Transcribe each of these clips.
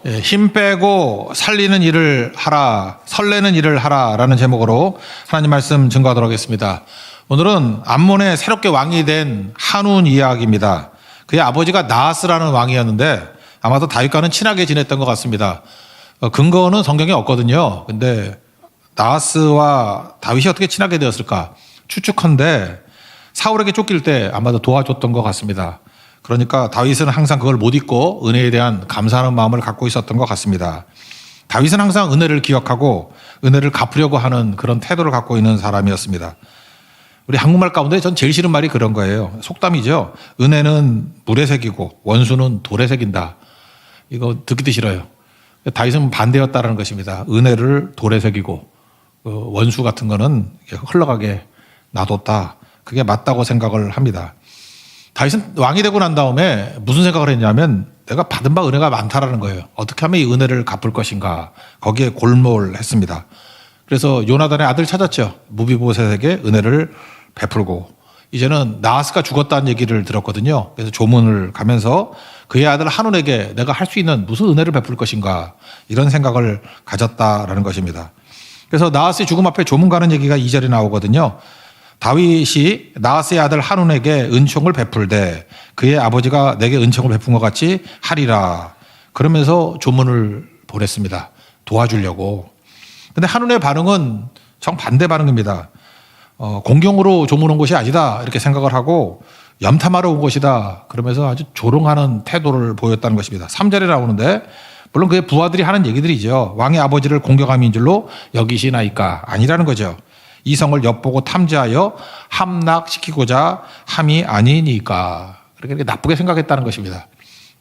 힘 빼고 살리는 일을 하라, 설레는 일을 하라라는 제목으로 하나님 말씀 증거하도록 하겠습니다. 오늘은 암몬의 새롭게 왕이 된 한운 이야기입니다. 그의 아버지가 나하스라는 왕이었는데 아마도 다윗과는 친하게 지냈던 것 같습니다. 근거는 성경에 없거든요. 근데 나하스와 다윗이 어떻게 친하게 되었을까? 추측컨대 사울에게 쫓길 때 아마도 도와줬던 것 같습니다. 그러니까 다윗은 항상 그걸 못 잊고 은혜에 대한 감사하는 마음을 갖고 있었던 것 같습니다. 다윗은 항상 은혜를 기억하고 은혜를 갚으려고 하는 그런 태도를 갖고 있는 사람이었습니다. 우리 한국말 가운데 전 제일 싫은 말이 그런 거예요. 속담이죠. 은혜는 물에 새기고 원수는 돌에 새긴다. 이거 듣기도 싫어요. 다윗은 반대였다라는 것입니다. 은혜를 돌에 새기고 원수 같은 거는 흘러가게 놔뒀다. 그게 맞다고 생각을 합니다. 다윗은 왕이 되고 난 다음에 무슨 생각을 했냐면 내가 받은 바 은혜가 많다라는 거예요. 어떻게 하면 이 은혜를 갚을 것인가. 거기에 골몰했습니다. 그래서 요나단의 아들 찾았죠. 무비보셋에게 은혜를 베풀고 이제는 나하스가 죽었다는 얘기를 들었거든요. 그래서 조문을 가면서 그의 아들 한운에게 내가 할 수 있는 무슨 은혜를 베풀 것인가 이런 생각을 가졌다라는 것입니다. 그래서 나하스의 죽음 앞에 조문 가는 얘기가 2절에 나오거든요. 다윗이 나하스의 아들 한운에게 은총을 베풀되 그의 아버지가 내게 은총을 베푼 것 같이 하리라. 그러면서 조문을 보냈습니다. 도와주려고. 근데 한운의 반응은 정반대 반응입니다. 공경으로 조문 온 것이 아니다 이렇게 생각을 하고 염탐하러 온 것이다 그러면서 아주 조롱하는 태도를 보였다는 것입니다. 3절에 나오는데 물론 그의 부하들이 하는 얘기들이죠. 왕의 아버지를 공경함인 줄로 여기시나이까 아니라는 거죠. 이 성을 엿보고 탐지하여 함락시키고자 함이 아니니까 그렇게 나쁘게 생각했다는 것입니다.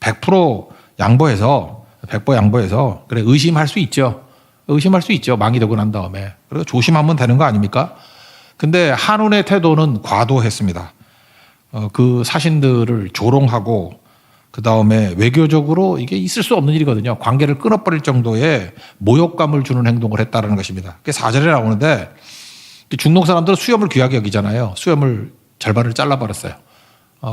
100% 양보해서 100% 양보해서 그래 의심할 수 있죠. 의심할 수 있죠. 왕이 되고 난 다음에. 그리고 조심하면 되는 거 아닙니까? 근데 한운의 태도는 과도했습니다. 그 사신들을 조롱하고 그 다음에 외교적으로 이게 있을 수 없는 일이거든요. 관계를 끊어버릴 정도의 모욕감을 주는 행동을 했다는 것입니다. 그게 4절에 나오는데 중동 사람들은 수염을 귀하게 여기잖아요. 수염을 절반을 잘라버렸어요.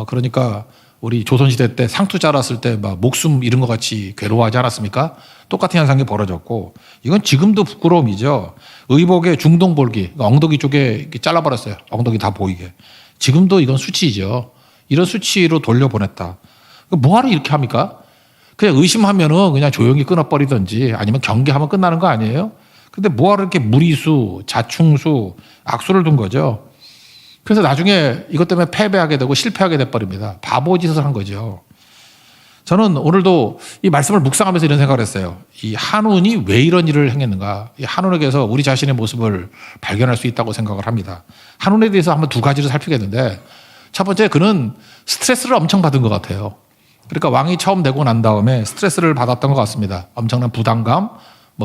그러니까 우리 조선시대 때 상투 자랐을 때 막 목숨 잃은 것 같이 괴로워하지 않았습니까? 똑같은 현상이 벌어졌고 이건 지금도 부끄러움이죠. 의복의 중동 볼기, 엉덩이 쪽에 잘라버렸어요. 엉덩이 다 보이게. 지금도 이건 수치이죠. 이런 수치로 돌려보냈다. 뭐하러 이렇게 합니까? 그냥 의심하면은 그냥 조용히 끊어버리든지 아니면 경계하면 끝나는 거 아니에요? 근데 뭐하러 이렇게 무리수, 자충수, 악수를 둔 거죠. 그래서 나중에 이것 때문에 패배하게 되고 실패하게 돼버립니다. 바보짓을 한 거죠. 저는 오늘도 이 말씀을 묵상하면서 이런 생각을 했어요. 이 한운이 왜 이런 일을 행했는가. 이 한운에게서 우리 자신의 모습을 발견할 수 있다고 생각을 합니다. 한운에 대해서 한번 두 가지를 살피겠는데 첫 번째 그는 스트레스를 엄청 받은 것 같아요. 그러니까 왕이 처음 되고 난 다음에 스트레스를 받았던 것 같습니다. 엄청난 부담감,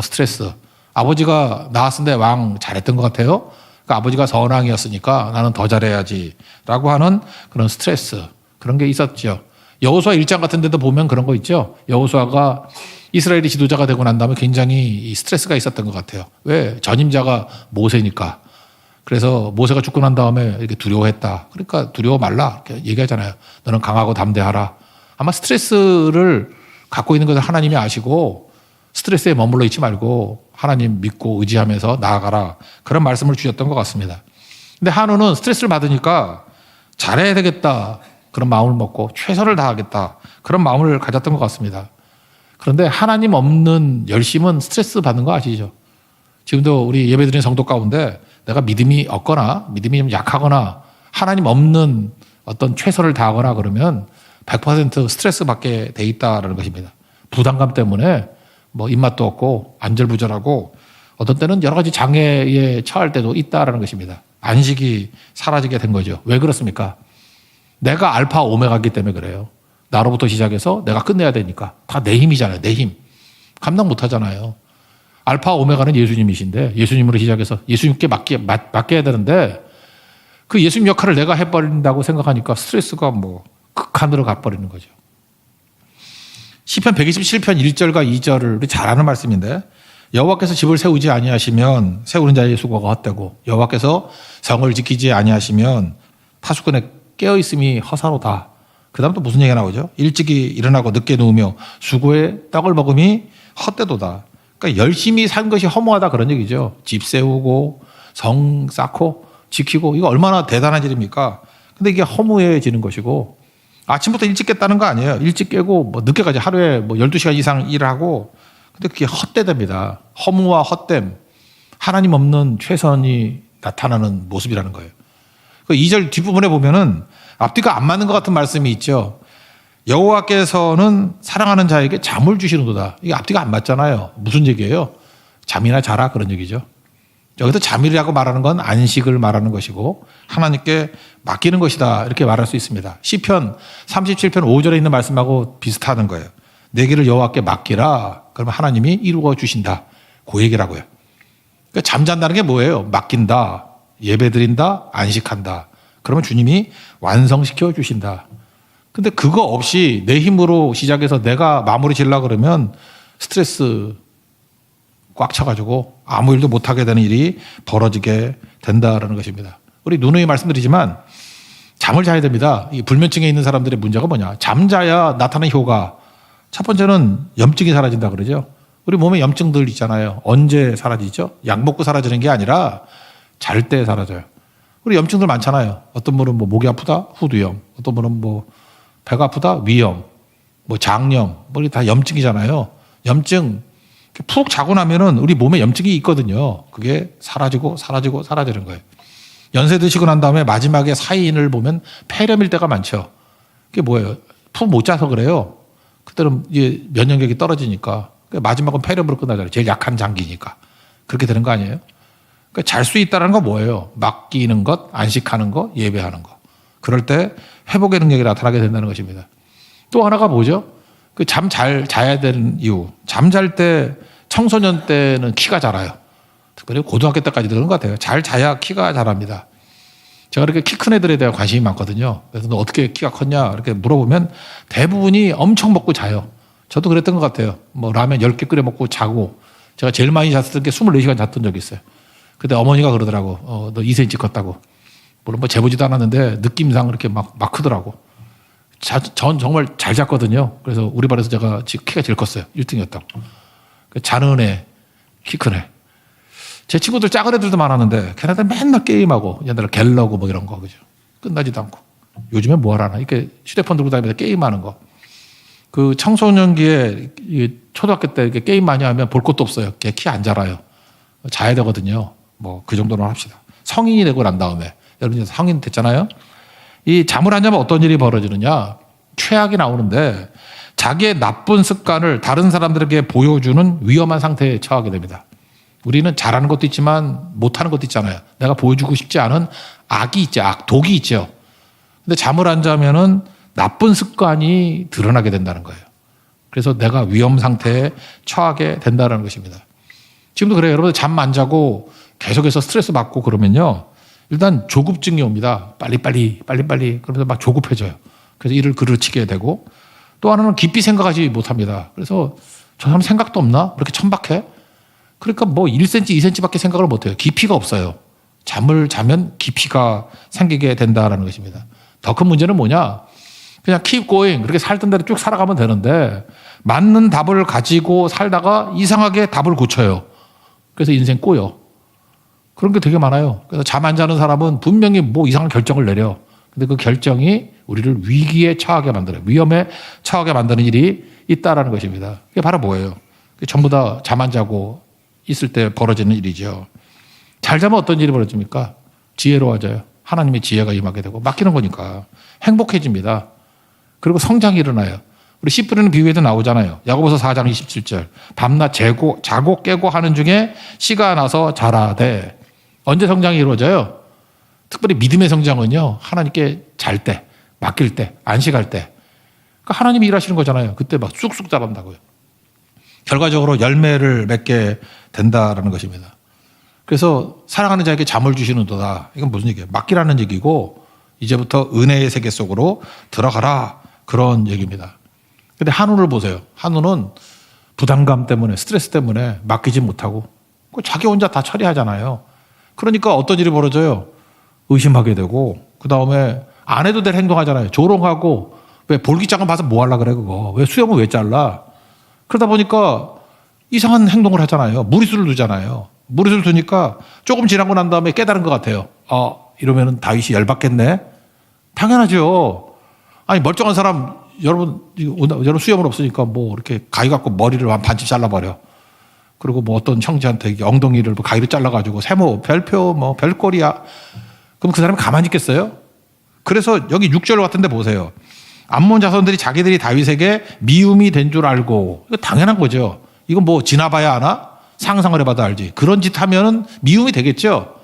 스트레스. 아버지가 나왔는데 왕 잘했던 것 같아요. 그러니까 아버지가 선왕이었으니까 나는 더 잘해야지라고 하는 그런 스트레스 그런 게 있었죠. 여호수아 1장 같은 데도 보면 그런 거 있죠. 여호수아가 이스라엘의 지도자가 되고 난 다음에 굉장히 스트레스가 있었던 것 같아요. 왜? 전임자가 모세니까. 그래서 모세가 죽고 난 다음에 이렇게 두려워했다. 그러니까 두려워 말라 이렇게 얘기하잖아요. 너는 강하고 담대하라. 아마 스트레스를 갖고 있는 것을 하나님이 아시고 스트레스에 머물러 있지 말고 하나님 믿고 의지하면서 나아가라. 그런 말씀을 주셨던 것 같습니다. 근데 한우는 스트레스를 받으니까 잘해야 되겠다. 그런 마음을 먹고 최선을 다하겠다. 그런 마음을 가졌던 것 같습니다. 그런데 하나님 없는 열심은 스트레스 받는 거 아시죠? 지금도 우리 예배드리는 성도 가운데 내가 믿음이 없거나 믿음이 좀 약하거나 하나님 없는 어떤 최선을 다하거나 그러면 100% 스트레스 받게 돼 있다는 것입니다. 부담감 때문에 입맛도 없고 안절부절하고 어떤 때는 여러 가지 장애에 처할 때도 있다는 것입니다. 안식이 사라지게 된 거죠. 왜 그렇습니까? 내가 알파 오메가이기 때문에 그래요. 나로부터 시작해서 내가 끝내야 되니까. 다 내 힘이잖아요. 내 힘. 감당 못 하잖아요. 알파 오메가는 예수님이신데 예수님으로 시작해서 예수님께 맡겨야 되는데 그 예수님 역할을 내가 해버린다고 생각하니까 스트레스가 극한으로 가버리는 거죠. 시편 127편 1절과 2절을 우리 잘 아는 말씀인데 여호와께서 집을 세우지 아니하시면 세우는 자의 수고가 헛되고 여호와께서 성을 지키지 아니하시면 파수꾼의 깨어있음이 허사로다. 그 다음 또 무슨 얘기가 나오죠? 일찍이 일어나고 늦게 누우며 수고의 떡을 먹음이 헛되도다. 그러니까 열심히 산 것이 허무하다 그런 얘기죠. 집 세우고 성 쌓고 지키고 이거 얼마나 대단한 일입니까? 근데 이게 허무해지는 것이고 아침부터 일찍 깼다는 거 아니에요. 일찍 깨고 뭐 늦게까지 하루에 뭐 12시간 이상 일을 하고 근데 그게 헛되답니다. 허무와 헛됨. 하나님 없는 최선이 나타나는 모습이라는 거예요. 그 2절 뒷부분에 보면은 앞뒤가 안 맞는 것 같은 말씀이 있죠. 여호와께서는 사랑하는 자에게 잠을 주시는도다. 이게 앞뒤가 안 맞잖아요. 무슨 얘기예요? 잠이나 자라 그런 얘기죠. 여기서 잠이라고 말하는 건 안식을 말하는 것이고 하나님께 맡기는 것이다 이렇게 말할 수 있습니다. 시편 37편 5절에 있는 말씀하고 비슷하는 거예요. 내 길을 여호와께 맡기라. 그러면 하나님이 이루어 주신다. 그 얘기라고요. 그러니까 잠잔다는 게 뭐예요? 맡긴다, 예배드린다, 안식한다. 그러면 주님이 완성시켜 주신다. 근데 그거 없이 내 힘으로 시작해서 내가 마무리 지으려고 그러면 스트레스 꽉 차가지고 아무 일도 못하게 되는 일이 벌어지게 된다라는 것입니다. 우리 누누이 말씀드리지만 잠을 자야 됩니다. 이 불면증에 있는 사람들의 문제가 뭐냐? 잠자야 나타나는 효과. 첫 번째는 염증이 사라진다 그러죠. 우리 몸에 염증들 있잖아요. 언제 사라지죠? 약 먹고 사라지는 게 아니라 잘 때 사라져요. 우리 염증들 많잖아요. 어떤 분은 뭐 목이 아프다? 후두염. 어떤 분은 뭐 배가 아프다? 위염. 뭐 장염. 뭐 이게 다 염증이잖아요. 염증. 푹 자고 나면은 우리 몸에 염증이 있거든요. 그게 사라지고 사라지는 거예요. 연세 드시고 난 다음에 마지막에 사인을 보면 폐렴일 때가 많죠. 그게 뭐예요? 푹 못 자서 그래요. 그때는 이제 면역력이 떨어지니까. 마지막은 폐렴으로 끝나잖아요. 제일 약한 장기니까. 그렇게 되는 거 아니에요? 그러니까 잘 수 있다는 건 뭐예요? 맡기는 것, 안식하는 것, 예배하는 것. 그럴 때 회복의 능력이 나타나게 된다는 것입니다. 또 하나가 뭐죠? 그 잠 잘 자야 되는 이유. 잠 잘 때 청소년 때는 키가 자라요. 특별히 고등학교 때까지 그런 것 같아요. 잘 자야 키가 자랍니다. 제가 이렇게 키 큰 애들에 대한 관심이 많거든요. 그래서 너 어떻게 키가 컸냐 이렇게 물어보면 대부분이 엄청 먹고 자요. 저도 그랬던 것 같아요. 뭐 라면 10개 끓여 먹고 자고 제가 제일 많이 잤을 때 24시간 잤던 적이 있어요. 그때 어머니가 그러더라고. 너 2cm 컸다고. 물론 뭐 재보지도 않았는데 느낌상 그렇게 막 크더라고. 전 정말 잘 잤거든요. 그래서 우리 반에서 제가 키가 제일 컸어요. 1등이었다고. 자는 애, 키 큰 애. 제 친구들 작은 애들도 많았는데 걔네들 맨날 게임하고 옛날에 갤러고 뭐 이런 거 그죠. 끝나지도 않고. 요즘에 뭐 하라나. 이렇게 휴대폰 들고 다니면서 게임하는 거. 그 청소년기에 초등학교 때 이렇게 게임 많이 하면 볼 것도 없어요. 걔 키 안 자라요. 자야 되거든요. 뭐 그 정도는 합시다. 성인이 되고 난 다음에 여러분 이제 성인 됐잖아요. 이 잠을 안 자면 어떤 일이 벌어지느냐? 최악이 나오는데 자기의 나쁜 습관을 다른 사람들에게 보여주는 위험한 상태에 처하게 됩니다. 우리는 잘하는 것도 있지만 못하는 것도 있잖아요. 내가 보여주고 싶지 않은 악이 있죠. 독이 있죠. 근데 잠을 안 자면은 나쁜 습관이 드러나게 된다는 거예요. 그래서 내가 위험 상태에 처하게 된다는 것입니다. 지금도 그래요. 여러분들 잠 안 자고 계속해서 스트레스 받고 그러면요. 일단 조급증이 옵니다. 빨리빨리. 그러면서 막 조급해져요. 그래서 일을 그르치게 되고 또 하나는 깊이 생각하지 못합니다. 그래서 저 사람 생각도 없나? 그렇게 천박해? 그러니까 뭐 1cm, 2cm밖에 생각을 못해요. 깊이가 없어요. 잠을 자면 깊이가 생기게 된다는 것입니다. 더 큰 문제는 뭐냐? 그냥 keep going. 그렇게 살던 대로 쭉 살아가면 되는데 맞는 답을 가지고 살다가 이상하게 답을 고쳐요. 그래서 인생 꼬여. 그런 게 되게 많아요. 그래서 잠 안 자는 사람은 분명히 뭐 이상한 결정을 내려. 근데 그 결정이 우리를 위기에 처하게 만들어요. 위험에 처하게 만드는 일이 있다라는 것입니다. 그게 바로 뭐예요? 그게 전부 다 잠 안 자고 있을 때 벌어지는 일이죠. 잘 자면 어떤 일이 벌어집니까? 지혜로워져요. 하나님의 지혜가 임하게 되고 맡기는 거니까 행복해집니다. 그리고 성장이 일어나요. 우리 씨 뿌리는 비유에도 나오잖아요. 야고보서 4장 27절. 밤낮 자고 깨고 하는 중에 씨가 나서 자라되. 언제 성장이 이루어져요? 특별히 믿음의 성장은요. 하나님께 잘 때, 맡길 때, 안식할 때. 그러니까 하나님이 일하시는 거잖아요. 그때 막 쑥쑥 자란다고요. 결과적으로 열매를 맺게 된다라는 것입니다. 그래서 사랑하는 자에게 잠을 주시는도다. 이건 무슨 얘기예요? 맡기라는 얘기고 이제부터 은혜의 세계 속으로 들어가라. 그런 얘기입니다. 근데 한우를 보세요. 한우는 부담감 때문에 스트레스 때문에 맡기지 못하고 자기 혼자 다 처리하잖아요. 그러니까 어떤 일이 벌어져요? 의심하게 되고 그 다음에 안 해도 될 행동하잖아요. 조롱하고 왜 볼기장을 봐서 뭐 하려고 그래 그거. 왜 수염을 왜 잘라. 그러다 보니까 이상한 행동을 하잖아요. 무리수를 두잖아요. 무리수를 두니까 조금 지나고 난 다음에 깨달은 것 같아요. 이러면은 다윗이 열받겠네. 당연하죠. 아니 멀쩡한 사람 여러분 수염은 없으니까 뭐 이렇게 가위 갖고 머리를 한 반쯤 잘라버려. 그리고 뭐 어떤 형제한테 엉덩이를 뭐 가위로 잘라가지고 세모 별표 뭐 별꼴이야. 그럼 그 사람이 가만히 있겠어요? 그래서 여기 6절 같은데 보세요. 암몬 자손들이 자기들이 다윗에게 미움이 된 줄 알고. 이거 당연한 거죠. 이건 뭐 지나봐야 하나? 상상을 해봐도 알지. 그런 짓 하면은 미움이 되겠죠.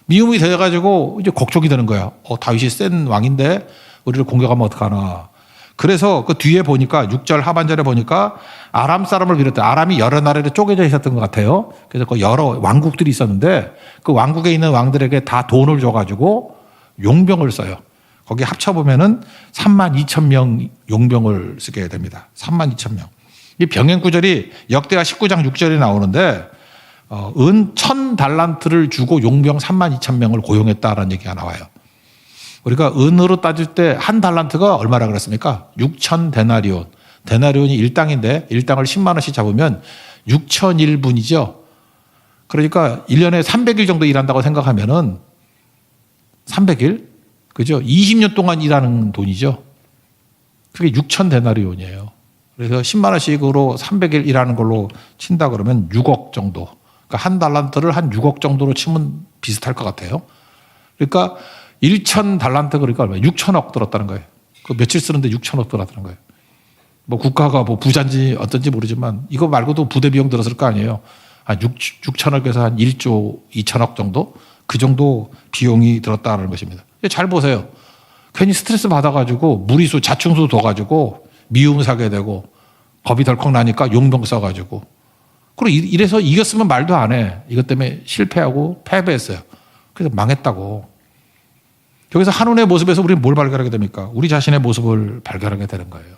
미움이 돼가지고 이제 걱정이 되는 거야. 다윗이 센 왕인데 우리를 공격하면 어떡하나. 그래서 그 뒤에 보니까 6절 하반절에 보니까 아람 사람을 비롯해 아람이 여러 나라에 쪼개져 있었던 것 같아요. 그래서 그 여러 왕국들이 있었는데 그 왕국에 있는 왕들에게 다 돈을 줘가지고 용병을 써요. 거기 합쳐보면은 32,000명 용병을 쓰게 됩니다. 32,000명. 이 병행 구절이 역대하 19장 6절에 나오는데 은 1,000달란트를 주고 용병 32,000명을 고용했다라는 얘기가 나와요. 우리가 은으로 따질 때 한 달란트가 얼마라 그랬습니까? 6,000데나리온. 데나리온이 1당인데 1당을 10만 원씩 잡으면 6,001분이죠. 그러니까 1년에 300일 정도 일한다고 생각하면은 300일? 그죠? 20년 동안 일하는 돈이죠. 그게 6,000데나리온이에요. 그래서 10만 원씩으로 300일 일하는 걸로 친다 그러면 6억 정도. 그러니까 한 달란트를 한 6억 정도로 치면 비슷할 것 같아요. 그러니까 1,000달란트 그러니까 얼마? 6천억 들었다는 거예요. 그 며칠 쓰는데 6천억 들었다는 거예요. 뭐 국가가 뭐 부자인지 어떤지 모르지만 이거 말고도 부대 비용 들었을 거 아니에요. 한 6천억에서 한 1조 2천억 정도? 그 정도 비용이 들었다는 것입니다. 잘 보세요. 괜히 스트레스 받아가지고 무리수 자충수 둬가지고 미움 사게 되고 겁이 덜컥 나니까 용병 써가지고 그리고 이래서 이겼으면 말도 안 해. 이것 때문에 실패하고 패배했어요. 그래서 망했다고. 여기서 한운의 모습에서 우리는 뭘 발견하게 됩니까? 우리 자신의 모습을 발견하게 되는 거예요.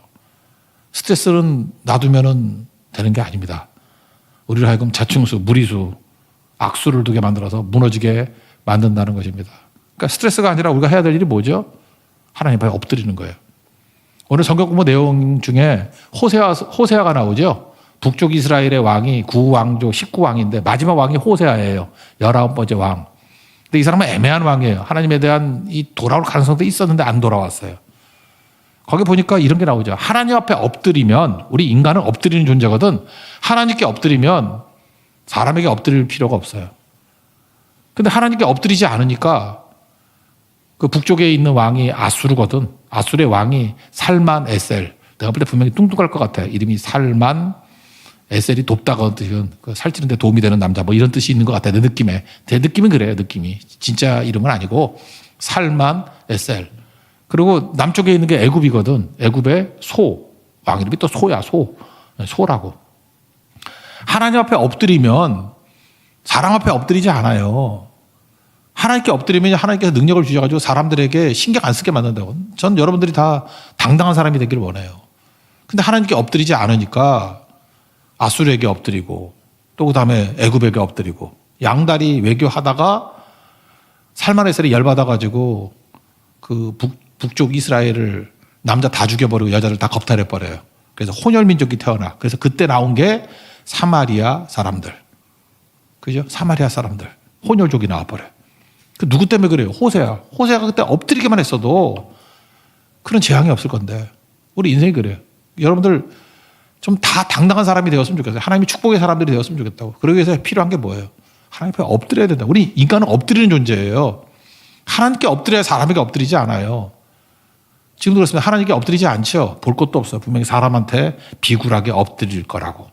스트레스는 놔두면 되는 게 아닙니다. 우리를 하여금 자충수, 무리수, 악수를 두게 만들어서 무너지게 만든다는 것입니다. 그러니까 스트레스가 아니라 우리가 해야 될 일이 뭐죠? 하나님 앞에 엎드리는 거예요. 오늘 성경 공부 내용 중에 호세아가 나오죠. 북쪽 이스라엘의 왕이 9왕조 19왕인데 마지막 왕이 호세아예요. 19번째 왕. 근데 이 사람은 애매한 왕이에요. 하나님에 대한 이 돌아올 가능성도 있었는데 안 돌아왔어요. 거기 보니까 이런 게 나오죠. 하나님 앞에 엎드리면 우리 인간은 엎드리는 존재거든. 하나님께 엎드리면 사람에게 엎드릴 필요가 없어요. 근데 하나님께 엎드리지 않으니까 그 북쪽에 있는 왕이 아수르거든. 아수르의 왕이 살만 에셀. 내가 볼 때 분명히 뚱뚱할 것 같아. 이름이 살만 에셀이 돕다가 그 살찌는데 도움이 되는 남자 뭐 이런 뜻이 있는 것 같아. 내 느낌에. 내 느낌은 그래요. 느낌이. 진짜 이름은 아니고 살만 에셀. 그리고 남쪽에 있는 게 애굽이거든. 애굽의 소. 왕 이름이 또 소야. 소라고. 하나님 앞에 엎드리면 사람 앞에 엎드리지 않아요. 하나님께 엎드리면 하나님께서 능력을 주셔가지고 사람들에게 신경 안 쓰게 만든다고. 전 여러분들이 다 당당한 사람이 되기를 원해요. 근데 하나님께 엎드리지 않으니까 아수르에게 엎드리고 또 그다음에 애굽에게 엎드리고 양다리 외교하다가 살만에셀이 열받아가지고 그 북쪽 이스라엘을 남자 다 죽여버리고 여자들 다 겁탈해버려요. 그래서 혼혈민족이 태어나. 그래서 그때 나온 게 사마리아 사람들. 그죠? 사마리아 사람들. 혼혈족이 나와버려요. 그 누구 때문에 그래요? 호세아가 그때 엎드리기만 했어도 그런 재앙이 없을 건데 우리 인생이 그래요. 여러분들 좀 다 당당한 사람이 되었으면 좋겠어요. 하나님이 축복의 사람들이 되었으면 좋겠다고. 그러기 위해서 필요한 게 뭐예요? 하나님 앞에 엎드려야 된다. 우리 인간은 엎드리는 존재예요. 하나님께 엎드려야 사람에게 엎드리지 않아요. 지금도 그렇습니다. 하나님께 엎드리지 않죠. 볼 것도 없어요. 분명히 사람한테 비굴하게 엎드릴 거라고.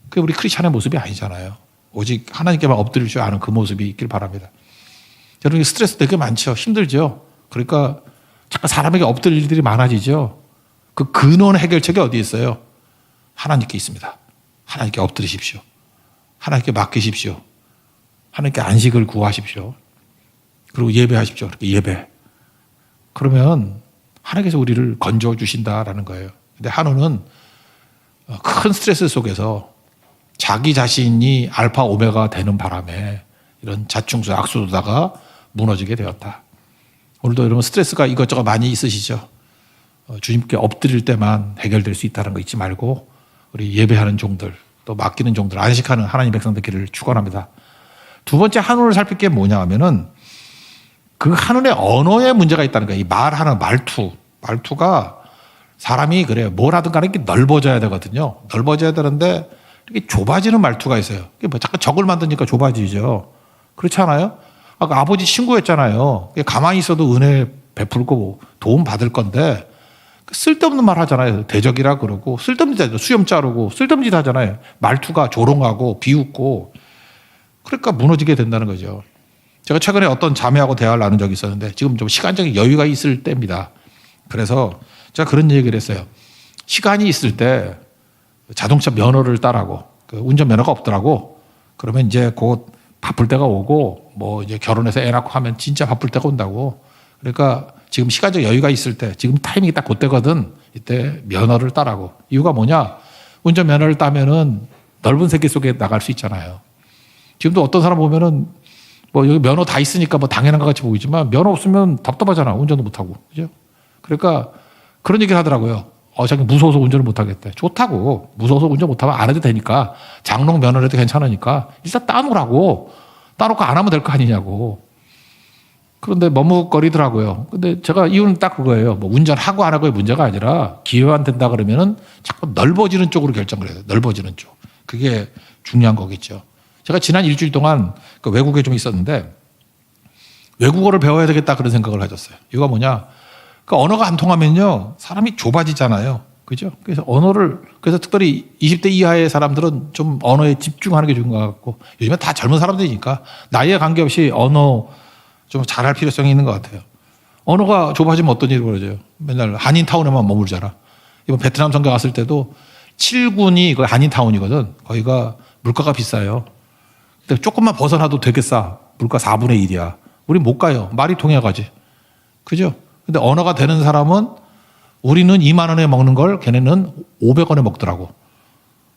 그게 우리 크리스찬의 모습이 아니잖아요. 오직 하나님께만 엎드릴 줄 아는 그 모습이 있길 바랍니다. 여러분 스트레스 되게 많죠. 힘들죠. 그러니까 자꾸 사람에게 엎드릴 일들이 많아지죠. 그 근원 해결책이 어디 있어요? 하나님께 있습니다. 하나님께 엎드리십시오. 하나님께 맡기십시오. 하나님께 안식을 구하십시오. 그리고 예배하십시오. 그렇게 예배. 그러면 하나님께서 우리를 건져 주신다라는 거예요. 근데 한우는 큰 스트레스 속에서 자기 자신이 알파 오메가 되는 바람에 이런 자충수 악수로다가 무너지게 되었다. 오늘도 여러분 스트레스가 이것저것 많이 있으시죠? 주님께 엎드릴 때만 해결될 수 있다는 거 잊지 말고 우리 예배하는 종들 또 맡기는 종들 안식하는 하나님 백성 되기를 축원합니다. 두 번째 한운을 살필 게 뭐냐 하면은 그 한운의 언어에 문제가 있다는 거예요. 이 말하는 말투가 사람이 그래요. 뭘 하든 간에 이렇게 넓어져야 되거든요. 넓어져야 되는데 이렇게 좁아지는 말투가 있어요. 이게 뭐 자꾸 적을 만드니까 좁아지죠. 그렇지 않아요? 아까 아버지 친구였잖아요. 가만히 있어도 은혜 베풀고 도움 받을 건데 쓸데없는 말 하잖아요. 대적이라 그러고 쓸데없는 짓 수염 자르고 쓸데없는 짓 하잖아요. 말투가 조롱하고 비웃고 그러니까 무너지게 된다는 거죠. 제가 최근에 어떤 자매하고 대화를 나눈 적이 있었는데 지금 좀 시간적인 여유가 있을 때입니다. 그래서 제가 그런 얘기를 했어요. 시간이 있을 때 자동차 면허를 따라고 그 운전면허가 없더라고. 그러면 이제 곧 바쁠 때가 오고 뭐 이제 결혼해서 애 낳고 하면 진짜 바쁠 때가 온다고. 그러니까 지금 시간적 여유가 있을 때 지금 타이밍이 딱 그때거든. 이때 면허를 따라고. 이유가 뭐냐? 운전면허를 따면은 넓은 세계 속에 나갈 수 있잖아요. 지금도 어떤 사람 보면은 뭐 여기 면허 다 있으니까 뭐 당연한 것 같이 보이지만 면허 없으면 답답하잖아. 운전도 못하고. 그죠? 그러니까 그런 얘기를 하더라고요. 자기 무서워서 운전을 못하겠대. 좋다고. 무서워서 운전 못하면 안 해도 되니까. 장롱 면허라도 괜찮으니까. 일단 따놓으라고. 따놓고 안 하면 될 거 아니냐고. 그런데 머뭇거리더라고요. 근데 제가 이유는 딱 그거예요. 뭐 운전하고 안 하고의 문제가 아니라 기회만 된다 그러면은 자꾸 넓어지는 쪽으로 결정을 해야 돼요. 넓어지는 쪽. 그게 중요한 거겠죠. 제가 지난 일주일 동안 그 외국에 좀 있었는데 외국어를 배워야 되겠다 그런 생각을 가졌어요. 이유가 뭐냐? 그 언어가 안 통하면요. 사람이 좁아지잖아요. 그죠? 그래서 그래서 특별히 20대 이하의 사람들은 좀 언어에 집중하는 게 좋은 것 같고 요즘에 다 젊은 사람들이니까 나이에 관계없이 언어 좀 잘할 필요성이 있는 것 같아요. 언어가 좁아지면 어떤 일이 벌어져요? 맨날 한인타운에만 머물잖아. 이번 베트남 선교 갔을 때도 7군이 거의 한인타운이거든. 거기가 물가가 비싸요. 근데 조금만 벗어나도 되게 싸. 물가 4분의 1이야. 우리 못 가요. 말이 통해 가지. 그죠? 근데 언어가 되는 사람은 우리는 2만 원에 먹는 걸 걔네는 500원에 먹더라고.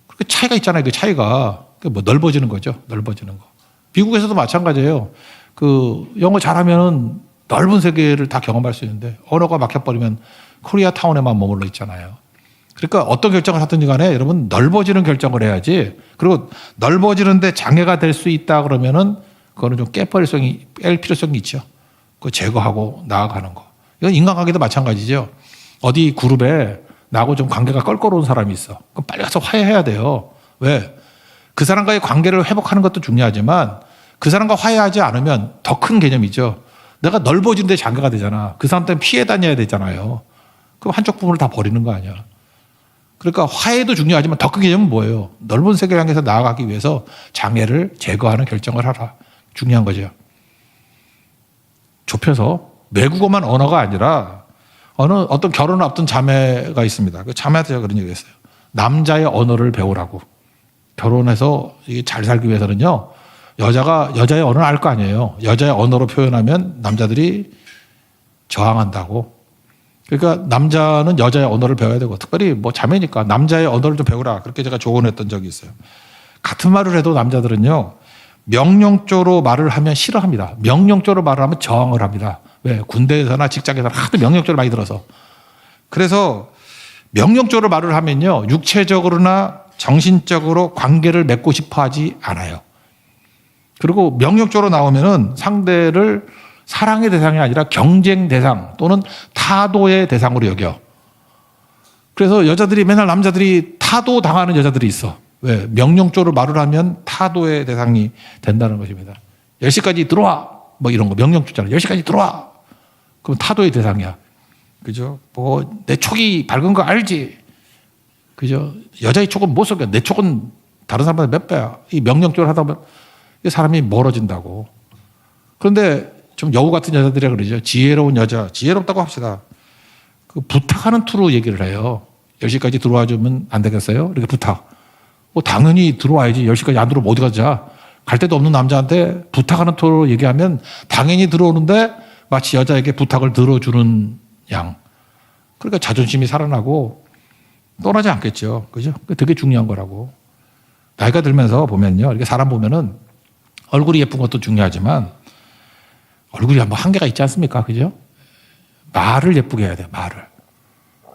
그렇게 차이가 있잖아요. 그 차이가. 뭐 넓어지는 거죠. 넓어지는 거. 미국에서도 마찬가지예요. 그 영어 잘하면은 넓은 세계를 다 경험할 수 있는데 언어가 막혀버리면 코리아타운에만 머물러 있잖아요. 그러니까 어떤 결정을 하든지 간에 여러분 넓어지는 결정을 해야지. 그리고 넓어지는데 장애가 될 수 있다 그러면은 그거는 좀 뺄 필요성이 있죠. 그거 제거하고 나아가는 거. 이건 인간관계도 마찬가지죠. 어디 그룹에 나하고 좀 관계가 껄끄러운 사람이 있어. 그럼 빨리 가서 화해해야 돼요. 왜? 그 사람과의 관계를 회복하는 것도 중요하지만 그 사람과 화해하지 않으면 더 큰 개념이죠. 내가 넓어지는데 장애가 되잖아. 그 사람 때문에 피해 다녀야 되잖아요. 그럼 한쪽 부분을 다 버리는 거 아니야. 그러니까 화해도 중요하지만 더 큰 개념은 뭐예요? 넓은 세계를 향해서 나아가기 위해서 장애를 제거하는 결정을 하라. 중요한 거죠. 좁혀서 외국어만 언어가 아니라 어떤 결혼을 앞둔 자매가 있습니다. 그 자매한테 제가 그런 얘기 했어요. 남자의 언어를 배우라고. 결혼해서 잘 살기 위해서는요. 여자가 여자의 언어를 알 거 아니에요. 여자의 언어로 표현하면 남자들이 저항한다고. 그러니까 남자는 여자의 언어를 배워야 되고 특별히 뭐 자매니까 남자의 언어를 좀 배우라. 그렇게 제가 조언했던 적이 있어요. 같은 말을 해도 남자들은요. 명령조로 말을 하면 싫어합니다. 명령조로 말을 하면 저항을 합니다. 왜? 군대에서나 직장에서나 하도 명령조를 많이 들어서. 그래서 명령조로 말을 하면요. 육체적으로나 정신적으로 관계를 맺고 싶어 하지 않아요. 그리고 명령조로 나오면은 상대를 사랑의 대상이 아니라 경쟁 대상 또는 타도의 대상으로 여겨. 그래서 여자들이 맨날 남자들이 타도 당하는 여자들이 있어. 왜? 명령조로 말을 하면 타도의 대상이 된다는 것입니다. 10시까지 들어와. 뭐 이런 거 명령조잖아. 10시까지 들어와. 그럼 타도의 대상이야. 그죠? 뭐 내 촉이 밝은 거 알지? 그죠? 여자의 촉은 못 속여. 내 촉은 다른 사람보다 몇 배야. 이 명령조를 하다 보면 사람이 멀어진다고. 그런데 좀 여우 같은 여자들이라 그러죠. 지혜로운 여자. 지혜롭다고 합시다. 그 부탁하는 투로 얘기를 해요. 10시까지 들어와 주면 안 되겠어요? 이렇게 부탁. 뭐 당연히 들어와야지. 10시까지 안 들어오면 어디 가자. 갈 데도 없는 남자한테 부탁하는 투로 얘기하면 당연히 들어오는데 마치 여자에게 부탁을 들어주는 양. 그러니까 자존심이 살아나고 떠나지 않겠죠. 그죠? 되게 중요한 거라고. 나이가 들면서 보면요. 이렇게 사람 보면은 얼굴이 예쁜 것도 중요하지만 얼굴이 한번 한계가 있지 않습니까? 그죠? 말을 예쁘게 해야 돼요. 말을.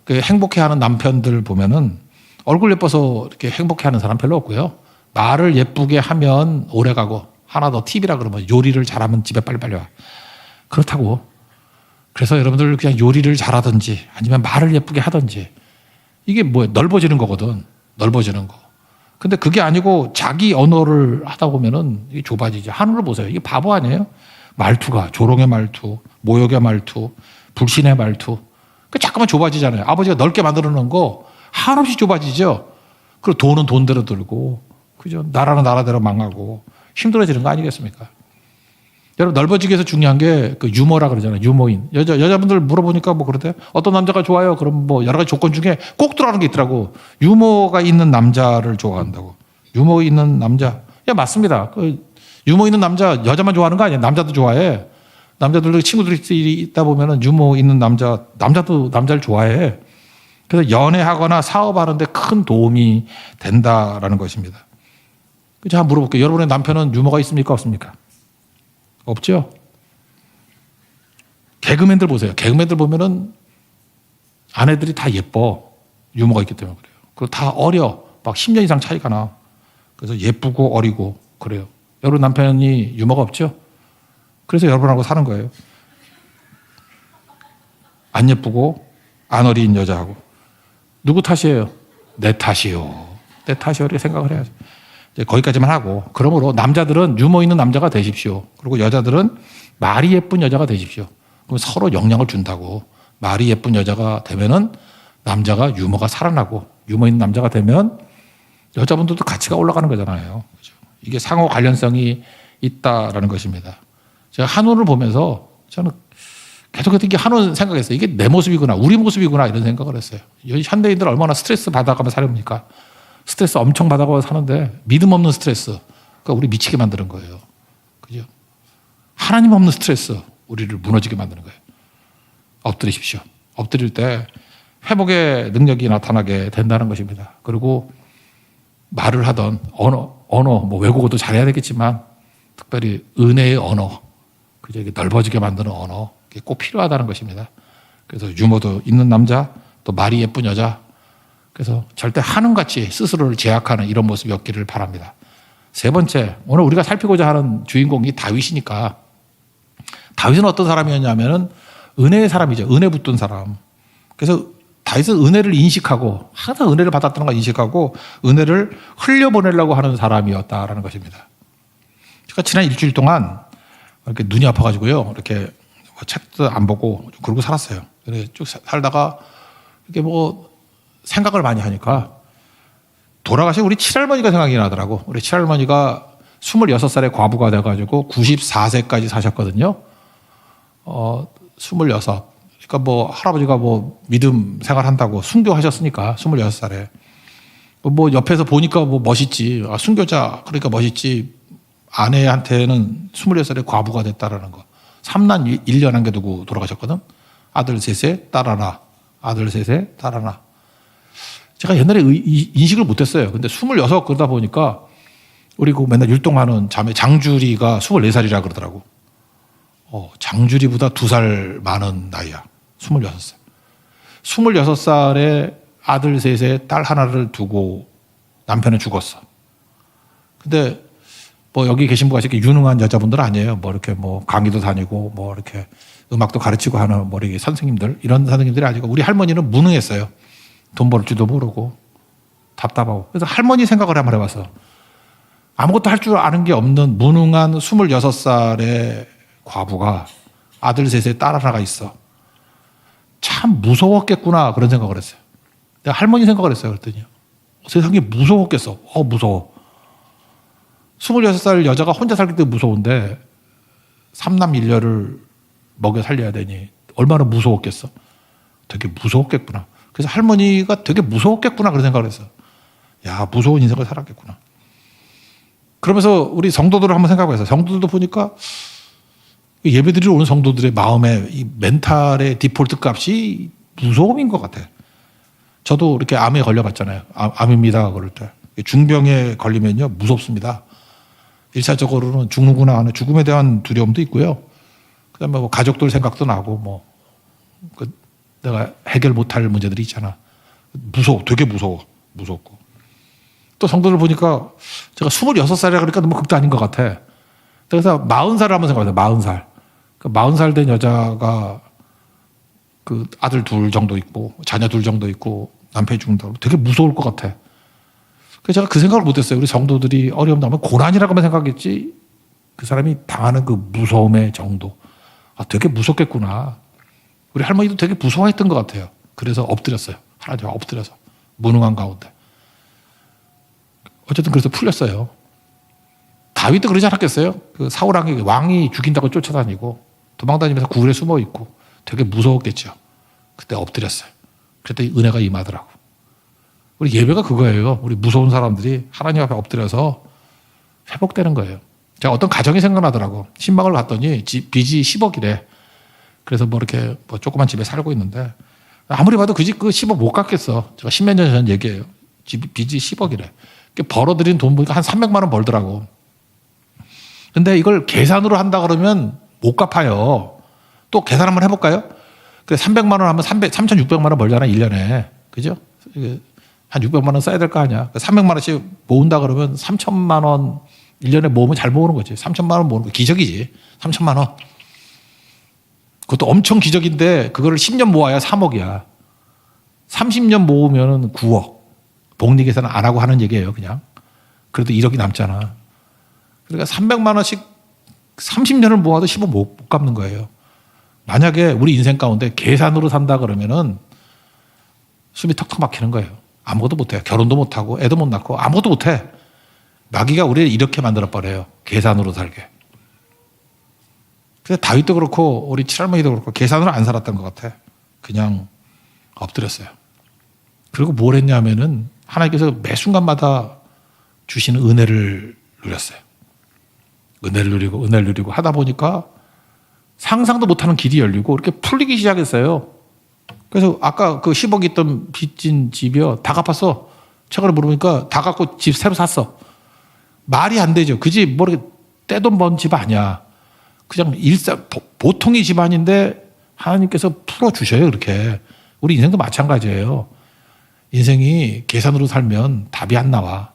그 행복해하는 남편들 보면은 얼굴 예뻐서 이렇게 행복해하는 사람 별로 없고요. 말을 예쁘게 하면 오래가고 하나 더 팁이라 그러면 요리를 잘하면 집에 빨리빨리 와. 그렇다고. 그래서 여러분들 그냥 요리를 잘하든지 아니면 말을 예쁘게 하든지 이게 뭐예요? 넓어지는 거거든. 넓어지는 거. 근데 그게 아니고 자기 언어를 하다 보면은 이게 좁아지죠. 한우를 보세요. 이게 바보 아니에요? 말투가 조롱의 말투, 모욕의 말투, 불신의 말투. 그 자꾸만 좁아지잖아요. 아버지가 넓게 만들어 놓은 거 한없이 좁아지죠. 그리고 돈은 돈대로 들고, 그죠? 나라는 나라대로 망하고 힘들어지는 거 아니겠습니까? 여러분 넓어지기 위해서 중요한 게 그 유머라 그러잖아요. 유머인. 여자분들 물어보니까 뭐 그러대요. 어떤 남자가 좋아요? 그럼 뭐 여러 가지 조건 중에 꼭 들어가는 게 있더라고. 유머가 있는 남자를 좋아한다고. 유머 있는 남자. 야, 맞습니다. 그 유머 있는 남자, 여자만 좋아하는 거 아니에요. 남자도 좋아해. 남자들도 친구들이 있다 보면은 유머 있는 남자도 남자를 좋아해. 그래서 연애하거나 사업하는데 큰 도움이 된다라는 것입니다. 제가 물어볼게요. 여러분의 남편은 유머가 있습니까? 없습니까? 없죠? 개그맨들 보세요. 개그맨들 보면은 아내들이 다 예뻐. 유머가 있기 때문에 그래요. 그리고 다 어려. 막 10년 이상 차이가 나. 그래서 예쁘고 어리고 그래요. 여러분 남편이 유머가 없죠? 그래서 여러분하고 사는 거예요. 안 예쁘고 안 어린 여자하고. 누구 탓이에요? 내 탓이요. 내 탓이요. 이렇게 생각을 해야죠. 이제 거기까지만 하고. 그러므로 남자들은 유머 있는 남자가 되십시오. 그리고 여자들은 말이 예쁜 여자가 되십시오. 그럼 서로 영향을 준다고. 말이 예쁜 여자가 되면은 남자가 유머가 살아나고 유머 있는 남자가 되면 여자분들도 가치가 올라가는 거잖아요. 그렇죠? 이게 상호 관련성이 있다라는 것입니다. 제가 한우를 보면서 저는 계속 이게 한우 생각했어요. 이게 내 모습이구나, 우리 모습이구나 이런 생각을 했어요. 현대인들 얼마나 스트레스 받아가며 살렵니까? 스트레스 엄청 받아가며 사는데 믿음 없는 스트레스. 그러니까 우리 미치게 만드는 거예요. 그죠? 하나님 없는 스트레스 우리를 무너지게 만드는 거예요. 엎드리십시오. 엎드릴 때 회복의 능력이 나타나게 된다는 것입니다. 그리고 말을 하던 언어 뭐 외국어도 잘해야 되겠지만 특별히 은혜의 언어, 그죠? 이게 넓어지게 만드는 언어, 이게 꼭 필요하다는 것입니다. 그래서 유머도 있는 남자, 또 말이 예쁜 여자. 그래서 절대 한움같이 스스로를 제약하는 이런 모습이 없기를 바랍니다. 세 번째, 오늘 우리가 살피고자 하는 주인공이 다윗이니까 다윗은 어떤 사람이었냐면은 은혜의 사람이죠. 은혜 붙든 사람. 그래서 다윗은 은혜를 인식하고 항상 은혜를 받았다는 걸 인식하고 은혜를 흘려보내려고 하는 사람이었다라는 것입니다. 제가 지난 일주일 동안 이렇게 눈이 아파가지고요. 이렇게 책도 안 보고 그러고 살았어요. 이렇게 쭉 살다가 이렇게 뭐 생각을 많이 하니까 돌아가신 우리 친할머니가 생각이 나더라고. 우리 친할머니가 26살에 과부가 돼가지고 94세까지 사셨거든요. 26. 그러니까 뭐 할아버지가 뭐 믿음 생활한다고 순교하셨으니까 26살에. 뭐 옆에서 보니까 뭐 멋있지. 아, 순교자 그러니까 멋있지. 아내한테는 26살에 과부가 됐다라는 거. 3난 1년 한 개 두고 돌아가셨거든. 아들 셋에 딸 하나. 아들 셋에 딸 하나. 제가 옛날에 인식을 못했어요. 근데 26 그러다 보니까 우리 그 맨날 율동하는 자매 장주리가 24살이라 그러더라고. 장주리보다 2살 많은 나이야. 26살. 26살에 아들 셋에 딸 하나를 두고 남편은 죽었어. 근데 뭐 여기 계신 분가 이렇게 유능한 여자분들 아니에요. 뭐 이렇게 뭐 강의도 다니고 뭐 이렇게 음악도 가르치고 하는 뭐 이렇게 선생님들, 이런 선생님들이 아니고 우리 할머니는 무능했어요. 돈 벌 줄도 모르고 답답하고. 그래서 할머니 생각을 한번 해봐서 아무것도 할 줄 아는 게 없는 무능한 26살의 과부가 아들 셋에 딸 하나가 있어. 참 무서웠겠구나 그런 생각을 했어요. 내가 할머니 생각을 했어요. 그랬더니 세상에 무서웠겠어. 무서워. 26살 여자가 혼자 살기 때문에 무서운데 3남 1녀를 먹여 살려야 되니 얼마나 무서웠겠어. 되게 무서웠겠구나. 그래서 할머니가 되게 무서웠겠구나 그런 생각을 했어. 야, 무서운 인생을 살았겠구나. 그러면서 우리 성도들을 한번 생각해서 성도들도 보니까 예배드리러 오는 성도들의 마음의 이 멘탈의 디폴트 값이 무서움인 것 같아. 저도 이렇게 암에 걸려봤잖아요. 암입니다. 그럴 때. 중병에 걸리면요. 무섭습니다. 일차적으로는 죽는구나 하는 죽음에 대한 두려움도 있고요. 그 다음에 뭐 가족들 생각도 나고 뭐. 내가 해결 못할 문제들이 있잖아. 무서워. 되게 무서워. 무섭고. 또 성도들 보니까 제가 26살이라 그러니까 너무 극단인 것 같아. 그래서 40살을 한번 생각해요. 40살. 40살 된 여자가 그 아들 둘 정도 있고 자녀 둘 정도 있고 남편이 죽는다고 되게 무서울 것 같아. 그래서 제가 그 생각을 못했어요. 우리 성도들이 어려움 당하면 고난이라고만 생각했지 그 사람이 당하는 그 무서움의 정도. 아, 되게 무섭겠구나. 우리 할머니도 되게 무서워했던 것 같아요. 그래서 엎드렸어요. 하나님 엎드려서. 무능한 가운데. 어쨌든 그래서 풀렸어요. 다윗도 그러지 않았겠어요? 그 사울 왕이 죽인다고 쫓아다니고 도망다니면서 굴에 숨어 있고 되게 무서웠겠죠. 그때 엎드렸어요. 그랬더니 은혜가 임하더라고. 우리 예배가 그거예요. 우리 무서운 사람들이 하나님 앞에 엎드려서 회복되는 거예요. 제가 어떤 가정이 생각나더라고. 신방을 갔더니 빚이 10억이래. 그래서 뭐 이렇게 뭐 조그만 집에 살고 있는데 아무리 봐도 그 집 그 10억 못 갚겠어. 제가 10몇 년 전 얘기예요. 빚이 10억이래. 벌어들인 돈 보니까 한 300만 원 벌더라고. 근데 이걸 계산으로 한다 그러면 못 갚아요. 또 계산 한번 해볼까요? 그래 300만 원 하면 3,600만 원 벌잖아 1년에. 그죠? 한 600만 원 써야 될 거 아니야. 300만 원씩 모은다 그러면 3천만 원 1년에 모으면 잘 모으는 거지. 3천만 원 모으는 거 기적이지. 3천만 원. 그것도 엄청 기적인데 그거를 10년 모아야 3억이야. 30년 모으면 9억. 복리 계산 안 하고 하는 얘기예요, 그냥. 그래도 1억이 남잖아. 그러니까 300만 원씩 30년을 모아도 10억 못 갚는 거예요. 만약에 우리 인생 가운데 계산으로 산다 그러면은 숨이 턱턱 막히는 거예요. 아무것도 못해. 결혼도 못하고 애도 못 낳고 아무것도 못해. 마귀가 우리를 이렇게 만들어버려요. 계산으로 살게. 그래서 다윗도 그렇고 우리 칠할머니도 그렇고 계산으로 안 살았던 것 같아. 그냥 엎드렸어요. 그리고 뭘 했냐면은 하나님께서 매 순간마다 주시는 은혜를 누렸어요. 은혜를 누리고 하다 보니까 상상도 못하는 길이 열리고 이렇게 풀리기 시작했어요. 그래서 아까 그 10억 있던 빚진 집이요. 다 갚았어. 최근에 물어보니까 다 갚고 집 새로 샀어. 말이 안 되죠. 그 집 뭐 이렇게 떼돈 번 집 아니야. 그냥 보통의 집안인데 하나님께서 풀어주셔요. 그렇게. 우리 인생도 마찬가지예요. 인생이 계산으로 살면 답이 안 나와.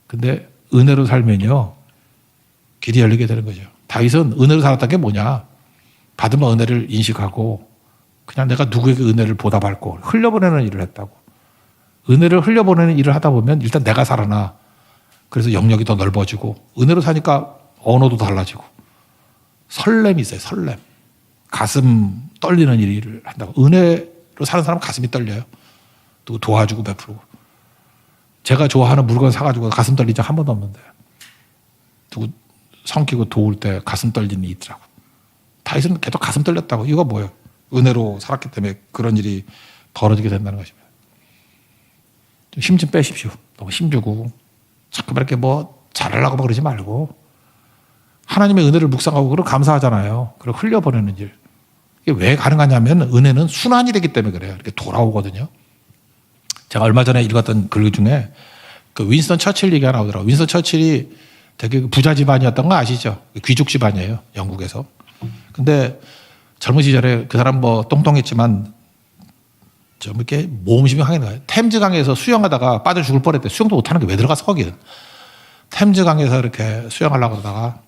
근데 은혜로 살면요. 길이 열리게 되는 거죠. 다윗은 은혜로 살았다는 게 뭐냐. 받은 은혜를 인식하고 그냥 내가 누구에게 은혜를 보답할고 흘려보내는 일을 했다고. 은혜를 흘려보내는 일을 하다 보면 일단 내가 살아나. 그래서 영역이 더 넓어지고 은혜로 사니까 언어도 달라지고 설렘이 있어요. 설렘. 가슴 떨리는 일을 한다고. 은혜로 사는 사람은 가슴이 떨려요. 또 도와주고 베풀고. 제가 좋아하는 물건 사가지고 가슴 떨린 적 한 번도 없는데 누구 성기고 도울 때 가슴 떨리는 일이 있더라고. 다윗은 계속 가슴 떨렸다고. 이거 뭐예요? 은혜로 살았기 때문에 그런 일이 벌어지게 된다는 것입니다. 힘 좀 빼십시오. 너무 힘주고 자꾸 이렇게 뭐 잘하려고 막 그러지 말고 하나님의 은혜를 묵상하고 그럼 감사하잖아요. 그리고 흘려보내는 일. 이게 왜 가능하냐면 은혜는 순환이 되기 때문에 그래요. 이렇게 돌아오거든요. 제가 얼마 전에 읽었던 글 중에 그 윈스턴 처칠 얘기가 나오더라고요. 윈스턴 처칠이 되게 부자 집안이었던 거 아시죠? 귀족 집안이에요. 영국에서. 근데 젊은 시절에 그 사람 뭐 똥똥했지만 좀 이렇게 모험심이 강해 나요. 템즈강에서 수영하다가 빠져 죽을 뻔했대. 수영도 못하는 게 왜 들어가서 거기는. 템즈강에서 이렇게 수영하려고 하다가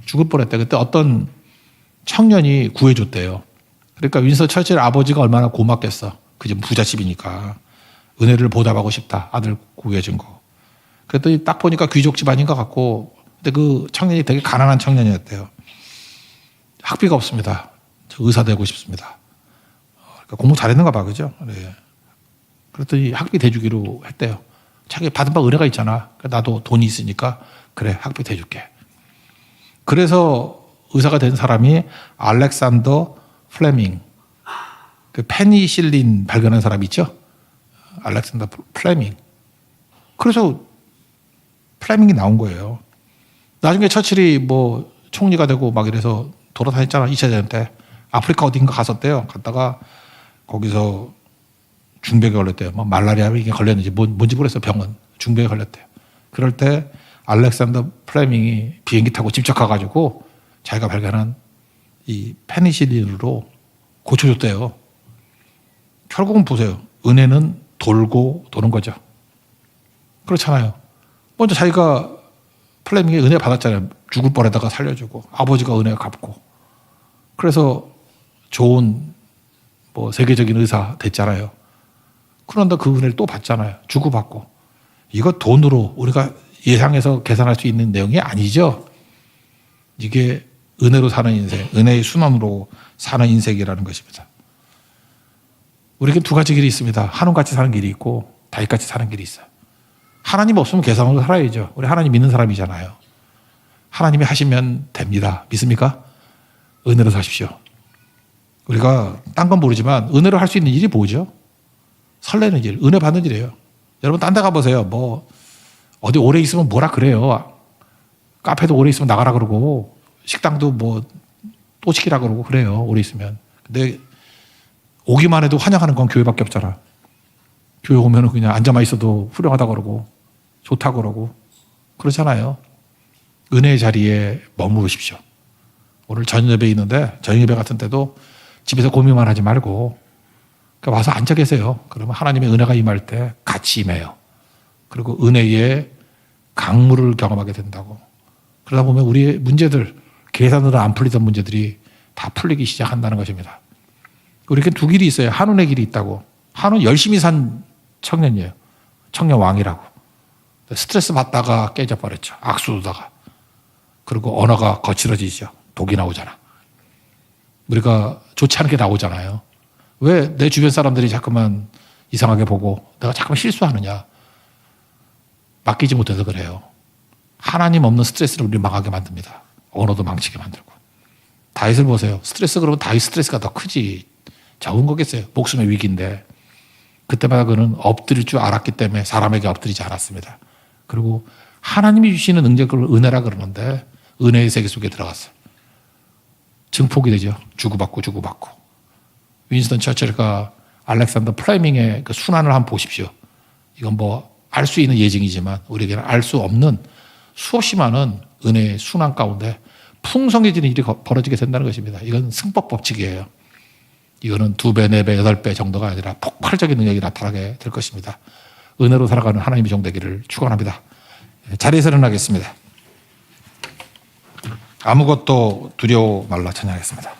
죽을 뻔했대. 그때 어떤 청년이 구해줬대요. 그러니까 윈스턴 처칠 아버지가 얼마나 고맙겠어. 그게 부잣집이니까. 은혜를 보답하고 싶다. 아들 구해준 거. 그랬더니 딱 보니까 귀족 집안인 것 같고 근데 그 청년이 되게 가난한 청년이었대요. 학비가 없습니다. 저 의사 되고 싶습니다. 그러니까 공부 잘했는가 봐. 그죠? 네. 그랬더니 학비 대주기로 했대요. 자기 받은 바 은혜가 있잖아. 나도 돈이 있으니까 그래 학비 대줄게. 그래서 의사가 된 사람이 알렉산더 플레밍. 그 페니실린 발견한 사람 있죠? 알렉산더 플레밍. 그래서 플레밍이 나온 거예요. 나중에 처칠이 뭐 총리가 되고 막 이래서 돌아다녔잖아. 2차 대전 때. 아프리카 어딘가 갔었대요. 갔다가 거기서 중병에 걸렸대요. 뭐 말라리아 이게 걸렸는지 뭔지 모르겠어요. 병원. 중병에 걸렸대요. 그럴 때 알렉산더 플레밍이 비행기 타고 직접 가가지고 자기가 발견한 이 페니실린으로 고쳐줬대요. 결국은 보세요. 은혜는 돌고 도는 거죠. 그렇잖아요. 먼저 자기가 플레밍의 은혜 받았잖아요. 죽을 뻔에다가 살려주고 아버지가 은혜 갚고 그래서 좋은 뭐 세계적인 의사 됐잖아요. 그런데 그 은혜를 또 받잖아요. 주고받고. 이거 돈으로 우리가 예상해서 계산할 수 있는 내용이 아니죠. 이게 은혜로 사는 인생, 은혜의 순환으로 사는 인생이라는 것입니다. 우리에게 두 가지 길이 있습니다. 한운같이 사는 길이 있고 다윗같이 사는 길이 있어요. 하나님 없으면 계산으로 살아야죠. 우리 하나님 믿는 사람이잖아요. 하나님이 하시면 됩니다. 믿습니까? 은혜로 사십시오. 우리가 딴 건 모르지만 은혜로 할 수 있는 일이 뭐죠? 설레는 일, 은혜 받는 일이에요. 여러분 딴 데 가보세요. 뭐 어디 오래 있으면 뭐라 그래요. 카페도 오래 있으면 나가라 그러고 식당도 뭐 또 시키라 그러고 그래요. 오래 있으면. 근데 오기만 해도 환영하는 건 교회밖에 없잖아. 교회 오면은 그냥 앉아만 있어도 훌륭하다고 그러고 좋다고 그러고 그렇잖아요. 은혜의 자리에 머무르십시오. 오늘 저녁 예배 있는데 저녁 예배 같은 때도 집에서 고민만 하지 말고 와서 앉아 계세요. 그러면 하나님의 은혜가 임할 때 같이 임해요. 그리고 은혜의 강물을 경험하게 된다고. 그러다 보면 우리의 문제들, 계산으로 안 풀리던 문제들이 다 풀리기 시작한다는 것입니다. 우리에게 두 길이 있어요. 한운의 길이 있다고. 한운 열심히 산 청년이에요. 청년 왕이라고. 스트레스 받다가 깨져버렸죠. 악수다가. 그리고 언어가 거칠어지죠. 독이 나오잖아. 우리가 좋지 않은 게 나오잖아요. 왜 내 주변 사람들이 자꾸만 이상하게 보고 내가 자꾸만 실수하느냐. 맡기지 못해서 그래요. 하나님 없는 스트레스를 우리 망하게 만듭니다. 언어도 망치게 만들고. 다윗을 보세요. 스트레스 그러면 다윗 스트레스가 더 크지. 적은 거겠어요. 목숨의 위기인데. 그때마다 그는 엎드릴 줄 알았기 때문에 사람에게 엎드리지 않았습니다. 그리고 하나님이 주시는 능력을 은혜라 그러는데 은혜의 세계 속에 들어갔어요. 증폭이 되죠. 주고받고 주고받고. 윈스턴 처칠과 알렉산더 플레밍의 그 순환을 한번 보십시오. 이건 뭐 알 수 있는 예증이지만 우리에게는 알 수 없는 수없이 많은 은혜의 순환 가운데 풍성해지는 일이 벌어지게 된다는 것입니다. 이건 승법 법칙이에요. 이거는 2배, 4배, 8배 정도가 아니라 폭발적인 능력이 나타나게 될 것입니다. 은혜로 살아가는 하나님의 종되기를 축원합니다. 자리에서 일어나겠습니다. 아무것도 두려워 말라 찬양하겠습니다.